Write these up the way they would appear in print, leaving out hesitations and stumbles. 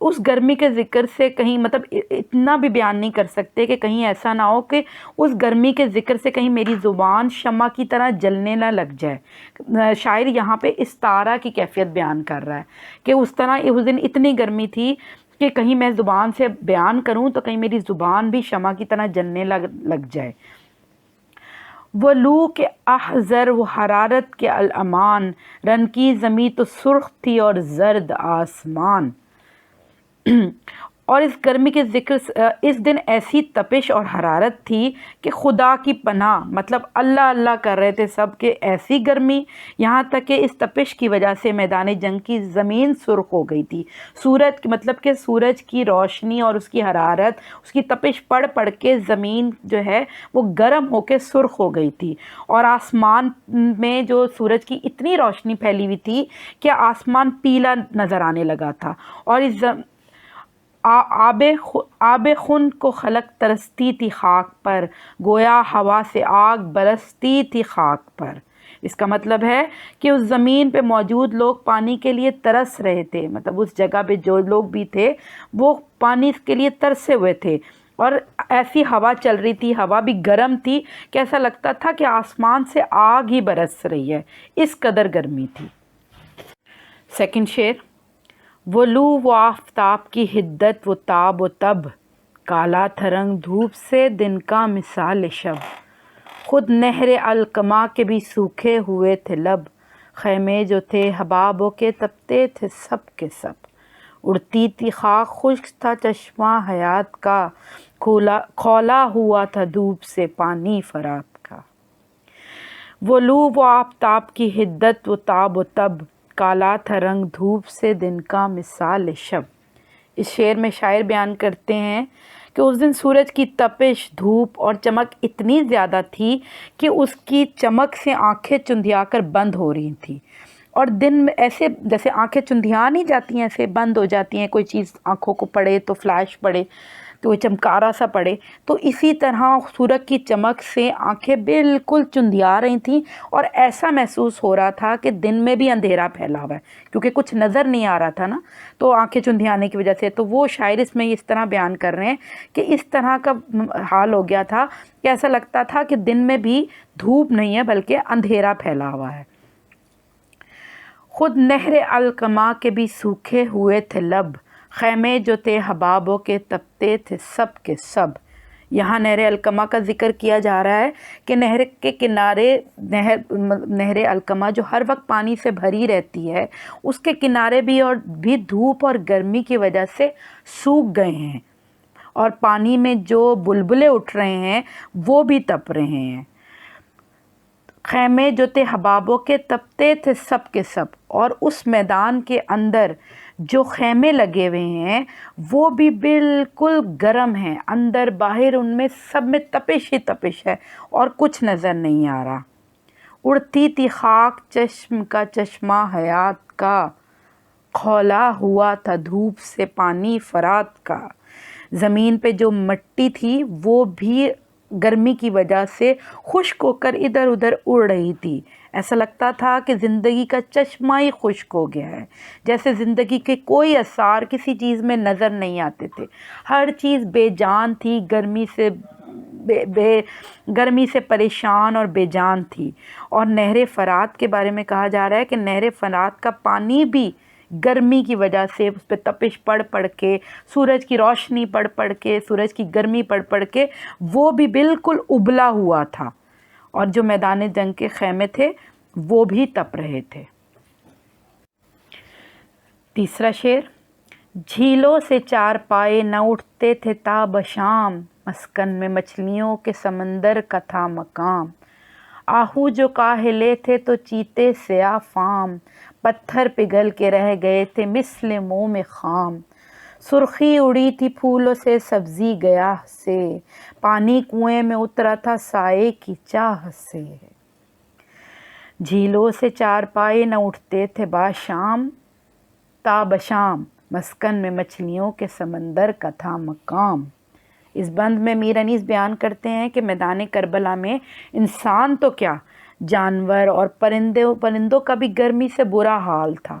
اس گرمی کے ذکر سے کہیں مطلب اتنا بھی بیان نہیں کر سکتے کہ کہیں ایسا نہ ہو کہ اس گرمی کے ذکر سے کہیں میری زبان شمع کی طرح جلنے نہ لگ جائے۔ شاعر یہاں پہ استارہ کی کیفیت بیان کر رہا ہے کہ اس طرح اس دن اتنی گرمی تھی کہ کہیں میں زبان سے بیان کروں تو کہیں میری زبان بھی شمع کی طرح جلنے لگ جائے۔ وہ لو کے احذر و حرارت کے الامان، رن کی زمیں تو سرخ تھی اور زرد آسمان۔ اور اس گرمی کے ذکر اس دن ایسی تپش اور حرارت تھی کہ خدا کی پناہ، مطلب اللہ اللہ کر رہے تھے سب کہ ایسی گرمی، یہاں تک کہ اس تپش کی وجہ سے میدان جنگ کی زمین سرخ ہو گئی تھی۔ سورج مطلب کہ سورج کی روشنی اور اس کی حرارت، اس کی تپش پڑ کے زمین جو ہے وہ گرم ہو کے سرخ ہو گئی تھی، اور آسمان میں جو سورج کی اتنی روشنی پھیلی ہوئی تھی کہ آسمان پیلا نظر آنے لگا تھا، اور اس آب خون کو خلق ترستی تھی خاک پر، گویا ہوا سے آگ برستی تھی خاک پر۔ اس کا مطلب ہے کہ اس زمین پہ موجود لوگ پانی کے لیے ترس رہے تھے، مطلب اس جگہ پہ جو لوگ بھی تھے وہ پانی کے لیے ترسے ہوئے تھے، اور ایسی ہوا چل رہی تھی، ہوا بھی گرم تھی کہ ایسا لگتا تھا کہ آسمان سے آگ ہی برس رہی ہے، اس قدر گرمی تھی۔ سیکنڈ شعر، وہ لو و آفتاب کی حدت، وہ تاب و تب، کالا تھا رنگ دھوپ سے دن کا مثال شب، خود نہر القما کے بھی سوکھے ہوئے تھے لب، خیمے جو تھے حبابوں کے تپتے تھے سب کے سب، اڑتی تھی خاک خشک تھا چشمہ حیات کا، کھولا ہوا تھا دھوپ سے پانی فرات کا۔ وہ لو و آفتاب کی حدت، وہ تاب و تب، کالا تھا رنگ دھوپ سے دن کا مثال شب۔ اس شعر میں شاعر بیان کرتے ہیں کہ اس دن سورج کی تپش، دھوپ اور چمک اتنی زیادہ تھی کہ اس کی چمک سے آنکھیں چندھیا کر بند ہو رہی تھیں، اور دن میں ایسے جیسے آنکھیں چندھیا نہیں جاتی ہیں ایسے بند ہو جاتی ہیں، کوئی چیز آنکھوں کو پڑے تو فلیش پڑے تو چمکارا سا پڑے، تو اسی طرح سورج کی چمک سے آنکھیں بالکل چندھیا رہی تھیں، اور ایسا محسوس ہو رہا تھا کہ دن میں بھی اندھیرا پھیلا ہوا ہے کیونکہ کچھ نظر نہیں آ رہا تھا نا، تو آنکھیں چندھیانے کی وجہ سے۔ تو وہ شاعر اس میں اس طرح بیان کر رہے ہیں کہ اس طرح کا حال ہو گیا تھا کہ ایسا لگتا تھا کہ دن میں بھی دھوپ نہیں ہے بلکہ اندھیرا پھیلا ہوا ہے۔ خود نہر القما کے بھی سوکھے ہوئے تھے لب، خیمے جو تھے حبابوں کے تپتے تھے سب کے سب۔ یہاں نہر القما کا ذکر کیا جا رہا ہے کہ نہر کے کنارے، نہر القما جو ہر وقت پانی سے بھری رہتی ہے، اس کے کنارے بھی دھوپ اور گرمی کی وجہ سے سوکھ گئے ہیں، اور پانی میں جو بلبلے اٹھ رہے ہیں وہ بھی تپ رہے ہیں۔ خیمے جو تھے حبابوں کے تپتے تھے سب کے سب، اور اس میدان کے اندر جو خیمے لگے ہوئے ہیں وہ بھی بالکل گرم ہیں، اندر باہر ان میں سب میں تپش ہی تپش ہے اور کچھ نظر نہیں آ رہا۔ اڑتی تھی خاک چشم کا چشمہ حیات کا، کھولا ہوا تھا دھوپ سے پانی فرات کا۔ زمین پہ جو مٹی تھی وہ بھی گرمی کی وجہ سے خشک ہو کر ادھر ادھر اڑ رہی تھی، ایسا لگتا تھا کہ زندگی کا چشمہ ہی خشک ہو گیا ہے، جیسے زندگی کے کوئی اثار کسی چیز میں نظر نہیں آتے تھے، ہر چیز بے جان تھی، گرمی سے پریشان اور بے جان تھی۔ اور نہر فرات کے بارے میں کہا جا رہا ہے کہ نہر فرات کا پانی بھی گرمی کی وجہ سے اس پہ تپش پڑ کے، سورج کی روشنی پڑ کے، سورج کی گرمی پڑ کے وہ بھی بالکل ابلا ہوا تھا، اور جو میدان جنگ کے خیمے تھے وہ بھی تپ رہے تھے۔ تیسرا شعر، جھیلوں سے چار پائے نہ اٹھتے تھے تا بشام، مسکن میں مچھلیوں کے سمندر کا تھا مقام، آہو جو کاہلے تھے تو چیتے سیاہ فام، پتھر پگھل کے رہ گئے تھے مثل موم خام، سرخی اڑی تھی پھولوں سے سبزی گیاہ سے، پانی کنویں میں اترا تھا سائے کی چاہ سے۔ جھیلوں سے چار پائے نہ اٹھتے تھے باشام تا بشام، مسکن میں مچھلیوں کے سمندر کا تھا مقام۔ اس بند میں میر انیس بیان کرتے ہیں کہ میدان کربلا میں انسان تو کیا، جانور اور پرندوں کا بھی گرمی سے برا حال تھا،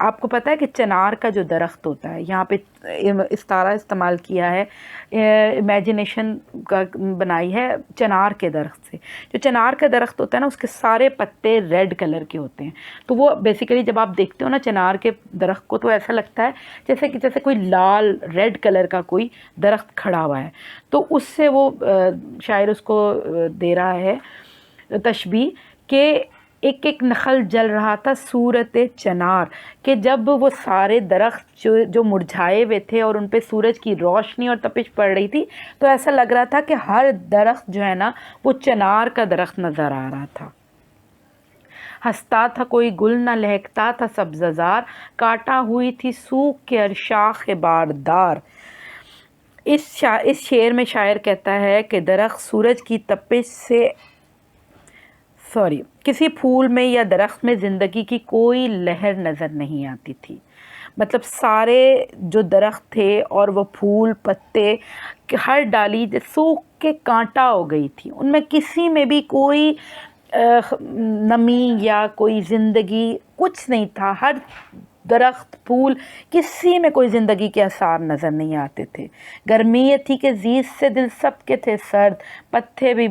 آپ کو پتہ ہے کہ چنار کا جو درخت ہوتا ہے، یہاں پہ استعارہ استعمال کیا ہے، امیجنیشن کا بنائی ہے چنار کے درخت سے. جو چنار کا درخت ہوتا ہے نا، اس کے سارے پتے ریڈ کلر کے ہوتے ہیں. تو وہ بیسیکلی جب آپ دیکھتے ہو نا چنار کے درخت کو، تو ایسا لگتا ہے جیسے کوئی لال ریڈ کلر کا کوئی درخت کھڑا ہوا ہے. تو اس سے وہ شاعر اس کو دے رہا ہے تشبیہ کہ ایک ایک نخل جل رہا تھا صورت چنار، کہ جب وہ سارے درخت جو مرجھائے ہوئے تھے اور ان پہ سورج کی روشنی اور تپش پڑ رہی تھی، تو ایسا لگ رہا تھا کہ ہر درخت جو ہے نا وہ چنار کا درخت نظر آ رہا تھا. ہنستا تھا کوئی گل نہ لہکتا تھا سبززار، کاٹا ہوئی تھی سوکھ کے ہر شاخ باردار. اس شعر میں شاعر کہتا ہے کہ درخت سورج کی تپش سے کسی پھول میں یا درخت میں زندگی کی کوئی لہر نظر نہیں آتی تھی. مطلب سارے جو درخت تھے اور وہ پھول پتے، ہر ڈالی سوکھ کے کانٹا ہو گئی تھی، ان میں کسی میں بھی کوئی نمی یا کوئی زندگی کچھ نہیں تھا. ہر درخت پھول کسی میں کوئی زندگی کے آثار نظر نہیں آتے تھے. گرمی یہ تھی کہ زیست سے دل سب کے تھے سرد، پتے بھی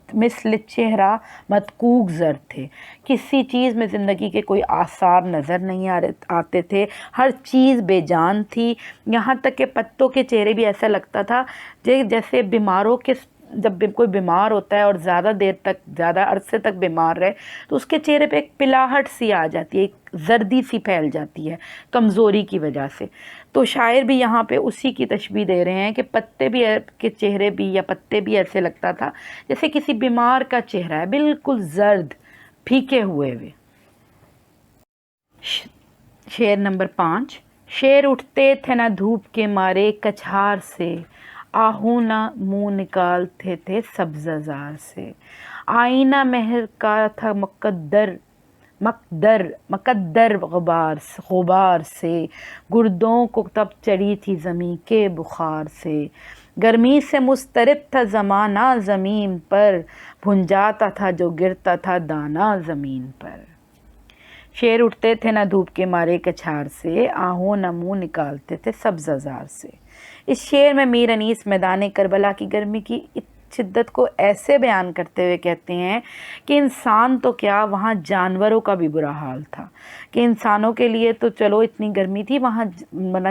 مثل چہرہ متکوک زرد تھے. کسی چیز میں زندگی کے کوئی آثار نظر نہیں آتے تھے، ہر چیز بے جان تھی. یہاں تک کہ پتوں کے چہرے بھی ایسا لگتا تھا جیسے بیماروں کے، جب کوئی بیمار ہوتا ہے اور زیادہ دیر تک، زیادہ عرصے تک بیمار رہے، تو اس کے چہرے پہ ایک پلاہٹ سی آ جاتی ہے، ایک زردی سی پھیل جاتی ہے کمزوری کی وجہ سے. تو شاعر بھی یہاں پہ اسی کی تشبیہ دے رہے ہیں کہ پتے بھی کے چہرے بھی یا پتے بھی ایسے لگتا تھا جیسے کسی بیمار کا چہرہ ہے، بالکل زرد پھیکے ہوئے. شعر نمبر 5. شیر اٹھتے تھے نہ دھوپ کے مارے کچھار سے، آہو نہ منہ نکالتے تھے سبززار سے. آئینہ مہر کا تھا مقدر غبار سے، گردوں کو تب چڑھی تھی زمیں کے بخار سے. گرمی سے مضطرب تھا زمانہ زمین پر، بھنجاتا تھا جو گرتا تھا دانہ زمین پر. شیر اٹھتے تھے نہ دھوپ کے مارے کچھار سے، آہو نہ منہ نکالتے تھے سبززار سے. اس شعر میں میر انیس میدان کربلا کی گرمی کی شدت کو ایسے بیان کرتے ہوئے کہتے ہیں کہ انسان تو کیا، وہاں جانوروں کا بھی برا حال تھا. کہ انسانوں کے لیے تو چلو اتنی گرمی تھی، وہاں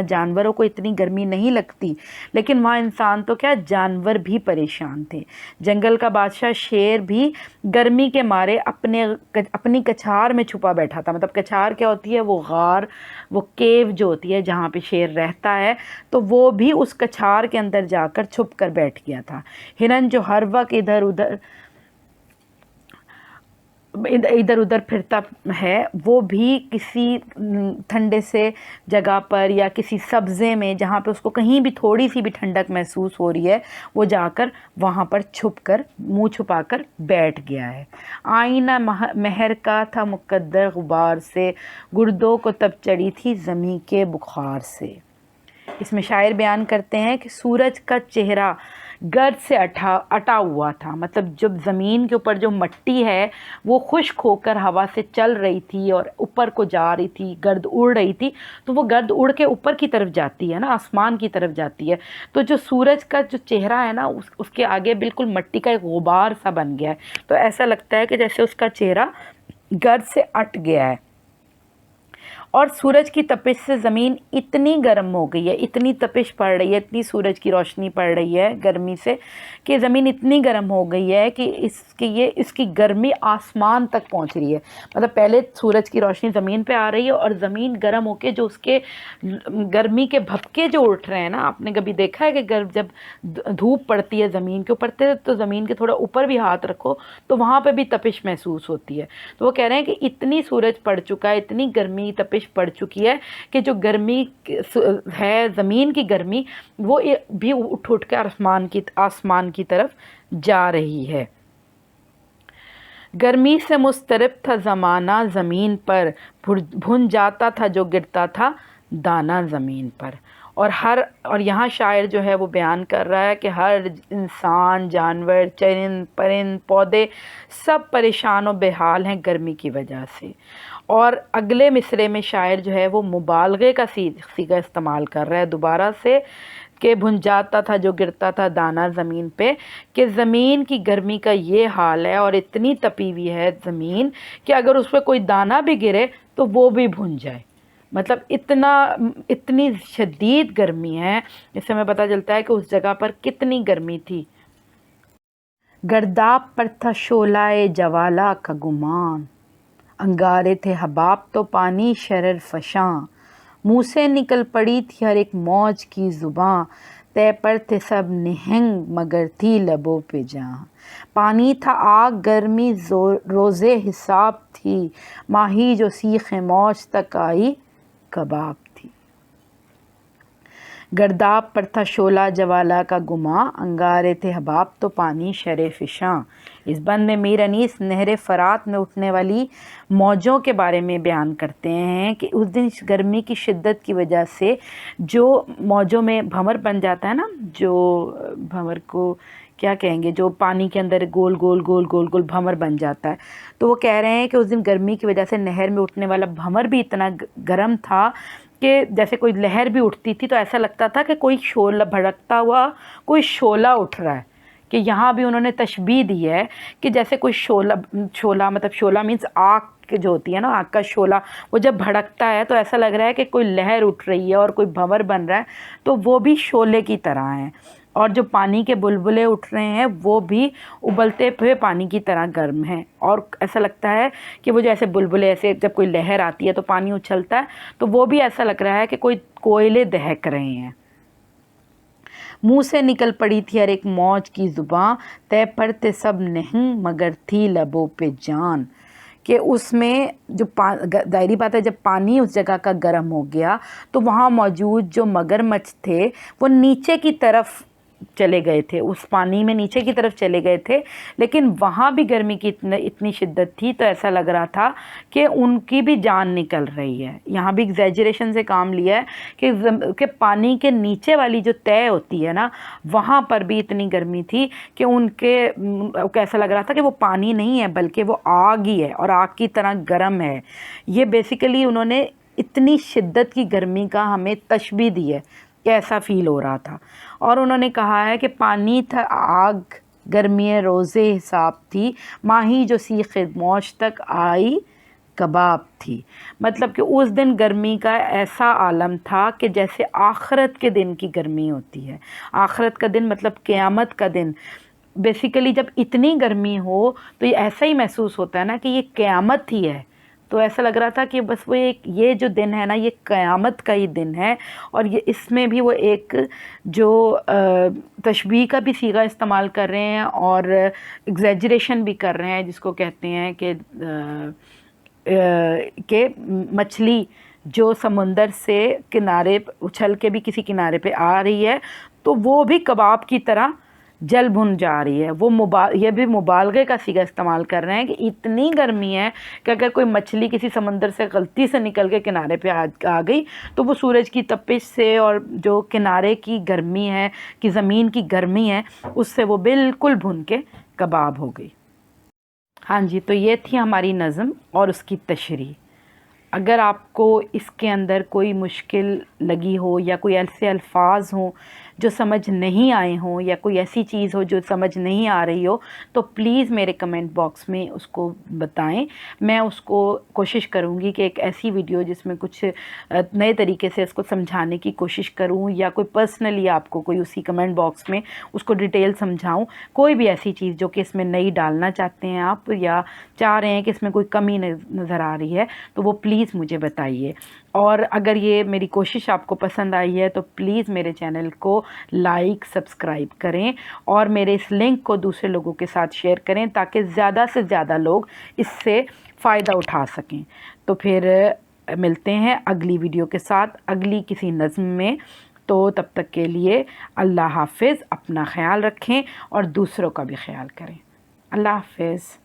جانوروں کو اتنی گرمی نہیں لگتی، لیکن وہاں انسان تو کیا، جانور بھی پریشان تھے. جنگل کا بادشاہ شیر بھی گرمی کے مارے اپنی کچھار میں چھپا بیٹھا تھا. مطلب کچھار کیا ہوتی ہے؟ وہ غار، وہ کیو جو ہوتی ہے جہاں پہ شیر رہتا ہے، تو وہ بھی اس کچھار کے اندر جا کر چھپ کر بیٹھ گیا تھا. ہرن جو ہر وقت ادھر ادھر پھرتا ہے، وہ بھی کسی ٹھنڈے سے جگہ پر یا کسی سبزے میں جہاں پہ اس کو کہیں بھی تھوڑی سی بھی ٹھنڈک محسوس ہو رہی ہے، وہ جا کر وہاں پر چھپ کر، منہ چھپا کر بیٹھ گیا ہے. آئینہ مہر کا تھا مقدر غبار سے، گردوں کو تب چڑھی تھی زمیں کے بخار سے. اس میں شاعر بیان کرتے ہیں کہ سورج کا چہرہ گرد سے اٹا ہوا تھا. مطلب جب زمین کے اوپر جو مٹی ہے وہ خشک ہو کر ہوا سے چل رہی تھی اور اوپر کو جا رہی تھی، گرد اڑ رہی تھی، تو وہ گرد اڑ کے اوپر کی طرف جاتی ہے نا، آسمان کی طرف جاتی ہے. تو جو سورج کا جو چہرہ ہے نا، اس کے آگے بالکل مٹی کا ایک غبار سا بن گیا ہے. تو ایسا لگتا ہے کہ جیسے اس کا چہرہ گرد سے اٹ گیا ہے. اور سورج کی تپش سے زمین اتنی گرم ہو گئی ہے، اتنی تپش پڑ رہی ہے، اتنی سورج کی روشنی پڑ رہی ہے گرمی سے، کہ زمین اتنی گرم ہو گئی ہے کہ اس کی گرمی آسمان تک پہنچ رہی ہے. مطلب پہلے سورج کی روشنی زمین پہ آ رہی ہے اور زمین گرم ہو کے جو اس کے گرمی کے بھپکے جو اٹھ رہے ہیں نا، آپ نے کبھی دیکھا ہے کہ جب دھوپ پڑتی ہے زمین کے اوپر، تو زمین کے تھوڑا اوپر بھی ہاتھ رکھو تو وہاں پہ بھی تپش محسوس ہوتی ہے. تو وہ کہہ رہے ہیں کہ اتنی سورج پڑ چکا ہے، اتنی گرمی تپش پڑ چکی ہے کہ جو گرمی ہے، زمین کی گرمی، وہ بھی اٹھ کر آسمان کی طرف جا رہی ہے. گرمی سے مضطرب تھا زمانہ زمین پر، بھن جاتا تھا جو گرتا تھا دانہ زمین پر. اور یہاں شاعر جو ہے وہ بیان کر رہا ہے کہ ہر انسان، جانور، چرند پرند، پودے سب پریشان و بے حال ہیں گرمی کی وجہ سے. اور اگلے مصرے میں شاعر جو ہے وہ مبالغے کا صیغہ استعمال کر رہا ہے دوبارہ سے کہ بھن جاتا تھا جو گرتا تھا دانہ زمین پہ، کہ زمین کی گرمی کا یہ حال ہے اور اتنی تپی ہوئی ہے زمین کہ اگر اس پہ کوئی دانہ بھی گرے تو وہ بھی بھن جائے. مطلب اتنی شدید گرمی ہے. اس سے ہمیں پتہ چلتا ہے کہ اس جگہ پر کتنی گرمی تھی. گرداب پر تھا شعلہ جوالا کا گمان، انگارے تھے حباب تو پانی شرر فشاں، منہ سے نکل پڑی تھی ہر ایک موج کی زباں، طے پر تھے سب نہنگ مگر تھی لبوں پہ جاں. پانی تھا آگ گرمی روزے حساب تھی، ماہی جو سیخ موج تک آئی کباب تھی. گرداب پر تھا شعلہ جوالا کا گماں، انگارے تھے حباب تو پانی شرر فشاں. اس بند میں میر انیس نہر فرات میں اٹھنے والی موجوں کے بارے میں بیان کرتے ہیں کہ اس دن گرمی کی شدت کی وجہ سے جو موجوں میں بھنور بن جاتا ہے نا، جو بھنور کو کیا کہیں گے، جو پانی کے اندر گول گول گول گول گول بھنور بن جاتا ہے، تو وہ کہہ رہے ہیں کہ اس دن گرمی کی وجہ سے نہر میں اٹھنے والا بھنور بھی اتنا گرم تھا کہ جیسے کوئی لہر بھی اٹھتی تھی تو ایسا لگتا تھا کہ کوئی شعلہ بھڑکتا ہوا کوئی شعلہ اٹھ رہا ہے. کہ یہاں بھی انہوں نے تشبیہ دی ہے کہ جیسے کوئی شعلہ مطلب شعلہ مینس آگ جو ہوتی ہے نا، آگ کا شعلہ وہ جب بھڑکتا ہے تو ایسا لگ رہا ہے کہ کوئی لہر اٹھ رہی ہے اور کوئی بھنور بن رہا ہے، تو وہ بھی شعلے کی طرح ہیں. اور جو پانی کے بلبلے اٹھ رہے ہیں وہ بھی ابلتے ہوئے پانی کی طرح گرم ہیں. اور ایسا لگتا ہے کہ وہ جو ایسے بلبلے ایسے جب کوئی لہر آتی ہے تو پانی اچھلتا ہے، تو وہ بھی ایسا لگ رہا ہے کہ کوئی کوئلے دہک رہے ہیں. منہ سے نکل پڑی تھی ہر ایک موج کی زباں، طے پر تھے سب نہنگ مگر تھی لبوں پہ جان. کہ اس میں جو ظاہری بات ہے، جب پانی اس جگہ کا گرم ہو گیا تو وہاں موجود جو مگرمچھ تھے وہ نیچے کی طرف چلے گئے تھے، اس پانی میں نیچے کی طرف چلے گئے تھے، لیکن وہاں بھی گرمی کی اتنی شدت تھی تو ایسا لگ رہا تھا کہ ان کی بھی جان نکل رہی ہے. یہاں بھی ایگزیجریشن سے کام لیا ہے کہ پانی کے نیچے والی جو طے ہوتی ہے نا، وہاں پر بھی اتنی گرمی تھی کہ ان کے ایسا لگ رہا تھا کہ وہ پانی نہیں ہے بلکہ وہ آگ ہی ہے اور آگ کی طرح گرم ہے. یہ بیسیکلی انہوں نے اتنی شدت کی گرمی کا ہمیں تشبیہ دی ہے کہ ایسا فیل ہو رہا تھا. اور انہوں نے کہا ہے کہ پانی تھا آگ گرمی روزے حساب تھی، ماہی جو سیخ موج تک آئی کباب تھی. مطلب کہ اس دن گرمی کا ایسا عالم تھا کہ جیسے آخرت کے دن کی گرمی ہوتی ہے. آخرت کا دن مطلب قیامت کا دن. بیسیکلی جب اتنی گرمی ہو تو یہ ایسا ہی محسوس ہوتا ہے نا کہ یہ قیامت ہی ہے. تو ایسا لگ رہا تھا کہ بس وہ یہ جو دن ہے نا یہ قیامت کا ہی دن ہے. اور یہ اس میں بھی وہ ایک جو تشبیہ کا بھی صیغہ استعمال کر رہے ہیں اور ایگزیجریشن بھی کر رہے ہیں، جس کو کہتے ہیں کہ مچھلی جو سمندر سے کنارے اچھل کے بھی کسی کنارے پہ آ رہی ہے تو وہ بھی کباب کی طرح جل بھن جا رہی ہے. وہ یہ بھی مبالغے کا صیغہ استعمال کر رہے ہیں کہ اتنی گرمی ہے کہ اگر کوئی مچھلی کسی سمندر سے غلطی سے نکل کے کنارے پہ آ گئی تو وہ سورج کی تپش سے اور جو کنارے کی گرمی ہے کہ زمین کی گرمی ہے اس سے وہ بالکل بھن کے کباب ہو گئی. ہاں جی، تو یہ تھی ہماری نظم اور اس کی تشریح. اگر آپ کو اس کے اندر کوئی مشکل لگی ہو یا کوئی ایسے الفاظ ہوں جو سمجھ نہیں آئے ہوں یا کوئی ایسی چیز ہو جو سمجھ نہیں آ رہی ہو تو پلیز میرے کمنٹ باکس میں اس کو بتائیں. میں اس کو کوشش کروں گی کہ ایک ایسی ویڈیو جس میں کچھ نئے طریقے سے اس کو سمجھانے کی کوشش کروں یا کوئی پرسنلی آپ کو کوئی اسی کمنٹ باکس میں اس کو ڈیٹیل سمجھاؤں. کوئی بھی ایسی چیز جو کہ اس میں نئی ڈالنا چاہتے ہیں آپ یا چاہ رہے ہیں کہ اس میں کوئی کمی نظر آ رہی ہے تو وہ پلیز مجھے بتائیے. اور اگر یہ میری کوشش آپ کو پسند آئی ہے تو پلیز میرے چینل کو لائک سبسکرائب کریں اور میرے اس لنک کو دوسرے لوگوں کے ساتھ شیئر کریں تاکہ زیادہ سے زیادہ لوگ اس سے فائدہ اٹھا سکیں. تو پھر ملتے ہیں اگلی ویڈیو کے ساتھ اگلی کسی نظم میں. تو تب تک کے لیے اللہ حافظ. اپنا خیال رکھیں اور دوسروں کا بھی خیال کریں. اللہ حافظ.